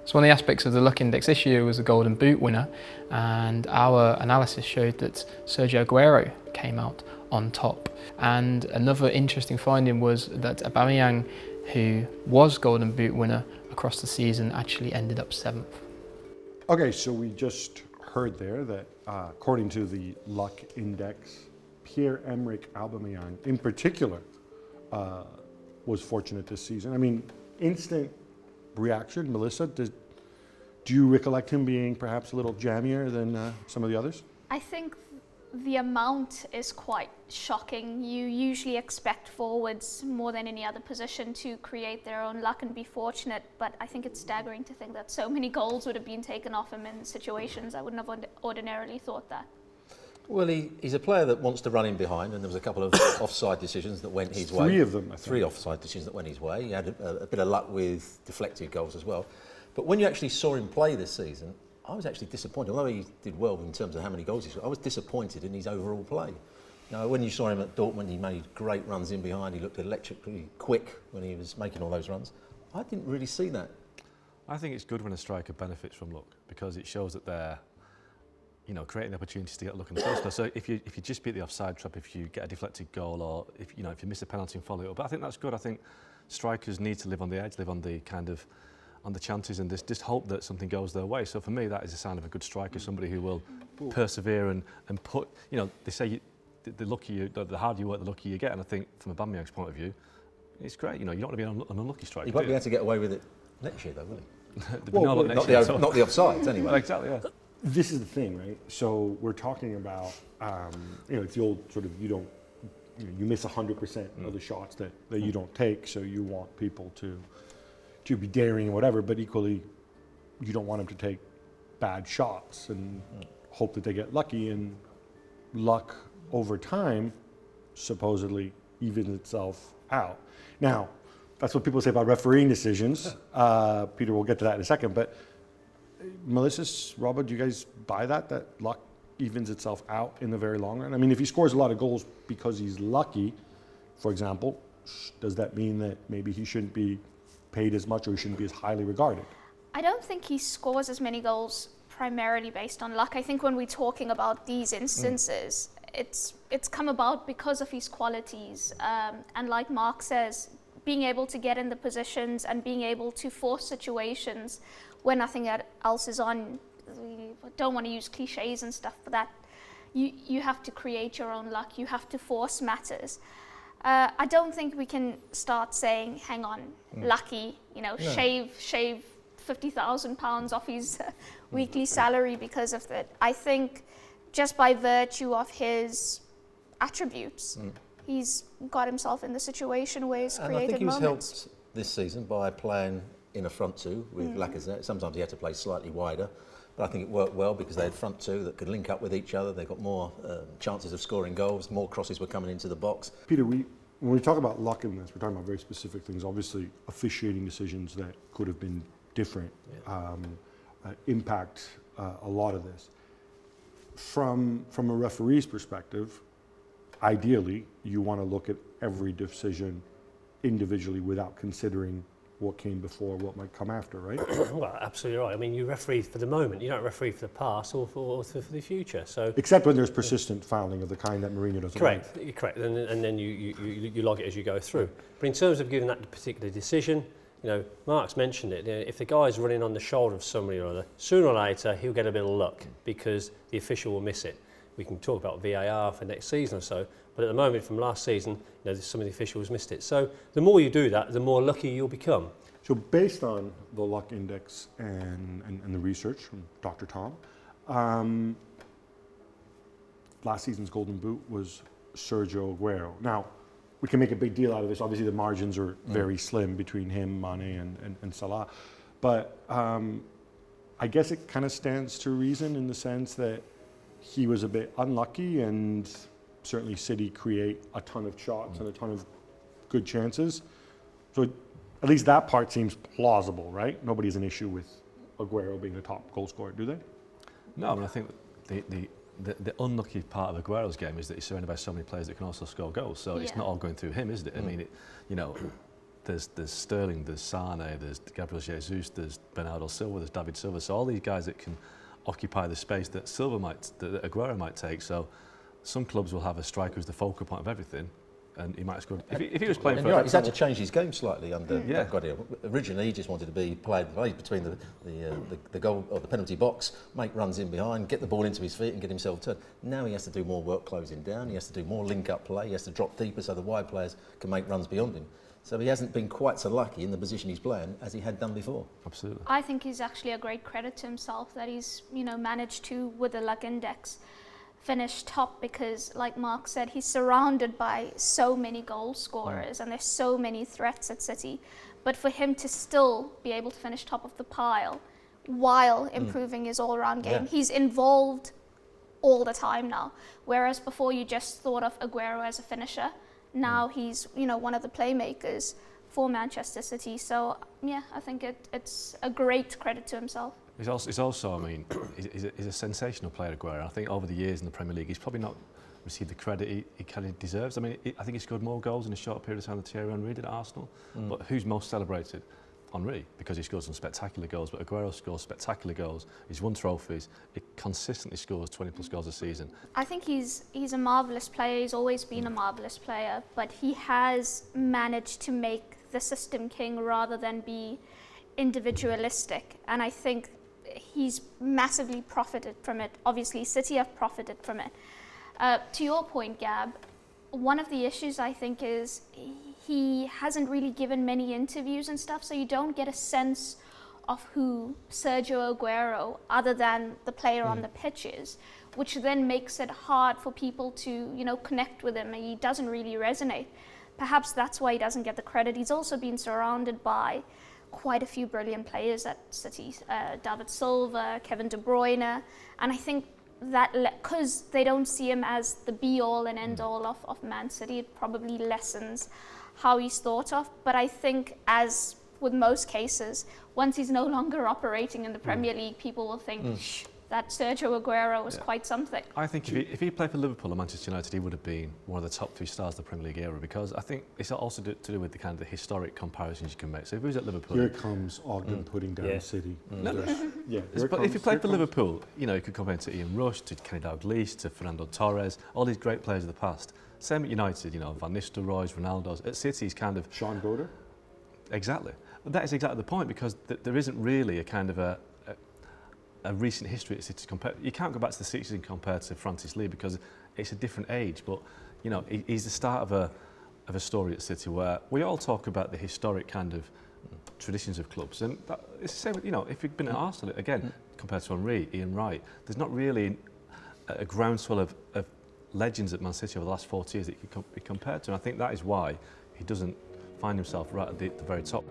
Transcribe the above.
So one of the aspects of the Luck Index this year was the Golden Boot winner, and our analysis showed that Sergio Aguero came out on top. And another interesting finding was that Aubameyang, who was Golden Boot winner across the season, actually ended up 7th. Okay, so we just heard there that according to the Luck Index, Pierre-Emerick Aubameyang in particular was fortunate this season. I mean, instant reaction, Melissa, do you recollect him being perhaps a little jammier than some of the others? I think the amount is quite shocking. You usually expect forwards more than any other position to create their own luck and be fortunate, but I think it's staggering to think that so many goals would have been taken off him in situations. I wouldn't have ordinarily thought that. Well, he's a player that wants to run in behind, and there was a couple of offside decisions that went his way. 3 of them, I think. 3 offside decisions that went his way. He had a bit of luck with deflected goals as well. But when you actually saw him play this season, I was actually disappointed. Although he did well in terms of how many goals he scored, I was disappointed in his overall play. You know, when you saw him at Dortmund, he made great runs in behind. He looked electrically quick when he was making all those runs. I didn't really see that. I think it's good when a striker benefits from luck, because it shows that they're, you know, creating opportunities to get luck in the first place. So if you just beat the offside trap, if you get a deflected goal, or if you miss a penalty and follow it up, but I think that's good. I think strikers need to live on the edge, live on the chances, and just hope that something goes their way. So for me, that is a sign of a good striker, somebody who will persevere and put. You know, they say the harder you work, the luckier you get. And I think from Aubameyang's point of view, it's great. You know, you don't want to be an unlucky striker. He won't be able to get away with it next year, though, will he? Not the offsides, anyway. Well, exactly. Yeah. This is the thing, right? So we're talking about, it's the old sort of you miss 100% of the shots that you don't take, so you want people to be daring and whatever, but equally, you don't want them to take bad shots and hope that they get lucky, and luck over time supposedly evens itself out. Now, that's what people say about refereeing decisions. Peter, we'll get to that in a second, but Melissa, Robert, do you guys buy that luck evens itself out in the very long run? I mean, if he scores a lot of goals because he's lucky, for example, does that mean that maybe he shouldn't be paid as much, or he shouldn't be as highly regarded? I don't think he scores as many goals primarily based on luck. I think when we're talking about these instances, it's come about because of his qualities. And like Mark says, being able to get in the positions and being able to force situations where nothing else is on. We don't want to use cliches and stuff, but that you have to create your own luck. You have to force matters. I don't think we can start saying, hang on, lucky, shave £50,000 off his weekly salary because of that. I think just by virtue of his attributes, he's got himself in the situation where he's created moments. And I think he was helped this season by playing in a front two with Lacazette. Sometimes he had to play slightly wider, but I think it worked well because they had front two that could link up with each other. They got more chances of scoring goals, more crosses were coming into the box. Peter, when we talk about luck in this, we're talking about very specific things. Obviously, officiating decisions that could have been different impact a lot of this. From a referee's perspective, ideally, you want to look at every decision individually without considering what came before, what might come after, right? Well, absolutely right. I mean, you referee for the moment. You don't referee for the past or for the future. So, except when there's persistent fouling of the kind that Mourinho doesn't correct, like. Correct. And then you log it as you go through. But in terms of giving that particular decision, Mark's mentioned it. If the guy's running on the shoulder of somebody or other, sooner or later he'll get a bit of luck because the official will miss it. We can talk about VAR for next season or so, but at the moment from last season, some of the officials missed it. So the more you do that, the more lucky you'll become. So based on the Luck Index and the research from Dr. Tom, last season's Golden Boot was Sergio Aguero. Now, we can make a big deal out of this. Obviously, the margins are very slim between him, Mane, and Salah. But I guess it kind of stands to reason in the sense that he was a bit unlucky, and certainly City create a ton of shots and a ton of good chances. So at least that part seems plausible, right? Nobody's an issue with Aguero being the top goal scorer, do they? No, I mean, I think the unlucky part of Aguero's game is that he's surrounded by so many players that can also score goals. So it's not all going through him, is it? I mean, there's Sterling, there's Sane, there's Gabriel Jesus, there's Bernardo Silva, there's David Silva. So all these guys that can occupy the space that that Aguero might take. So some clubs will have a striker who's the focal point of everything, and he might have scored. If he was playing And for, you're right, he's had to change his game slightly under Yeah. Guardiola. Originally, he just wanted to be played between the goal or the penalty box, make runs in behind, get the ball into his feet, and get himself turned. Now he has to do more work closing down. He has to do more link-up play. He has to drop deeper so the wide players can make runs beyond him. So he hasn't been quite so lucky in the position he's playing as he had done before. absolutely. I think he's actually a great credit to himself that he's, managed to, with the Luck Index, finish top because, like Mark said, he's surrounded by so many goal scorers and there's so many threats at City. But for him to still be able to finish top of the pile while improving his all-round game, he's involved all the time now. Whereas before you just thought of Aguero as a finisher, now he's, one of the playmakers for Manchester City. So, yeah, I think it's a great credit to himself. He's also, I mean, he's a sensational player, Aguero. I think over the years in the Premier League, he's probably not received the credit he kind of deserves. I mean, I think he scored more goals in a short period of time than Thierry Henry did at Arsenal. But who's most celebrated? Henry, because he scores some spectacular goals. But Aguero scores spectacular goals. He's won trophies. He consistently scores 20+ goals a season. I think he's a marvellous player. He's always been a marvellous player, but he has managed to make the system king rather than be individualistic. And I think he's massively profited from it. Obviously, City have profited from it. To your point, Gab, one of the issues I think is he hasn't really given many interviews and stuff, so you don't get a sense of who Sergio Aguero, other than the player on the pitch, is, which then makes it hard for people to, connect with him. He doesn't really resonate. Perhaps that's why he doesn't get the credit. He's also been surrounded by quite a few brilliant players at City, David Silva, Kevin De Bruyne, and I think that because they don't see him as the be-all and end-all of Man City, it probably lessens how he's thought of. But I think, as with most cases, once he's no longer operating in the Premier League, people will think that Sergio Aguero was quite something. I think if he played for Liverpool or Manchester United, he would have been one of the top 3 stars of the Premier League era, because I think it's also to do with the kind of the historic comparisons you can make. So if he was at Liverpool... Here comes Ogden putting down City. But if he played for Liverpool, he could compare him to Ian Rush, to Kenny Dalglish, to Fernando Torres, all these great players of the past. Same at United, Van Nistelrooy's, Ronaldo's. At City, he's kind of... Sean Goder? Exactly. But that is exactly the point, because there isn't really a kind of a recent history at City to compare. You can't go back to the 60s and compare to Francis Lee, because it's a different age. But he's the start of a story at City where we all talk about the historic kind of traditions of clubs, and it's the same. If you'd been at Arsenal again, compared to Henry, Ian Wright, there's not really a groundswell of legends at Man City over the last 40 years that he can be compared to. And I think that is why he doesn't find himself right at the very top.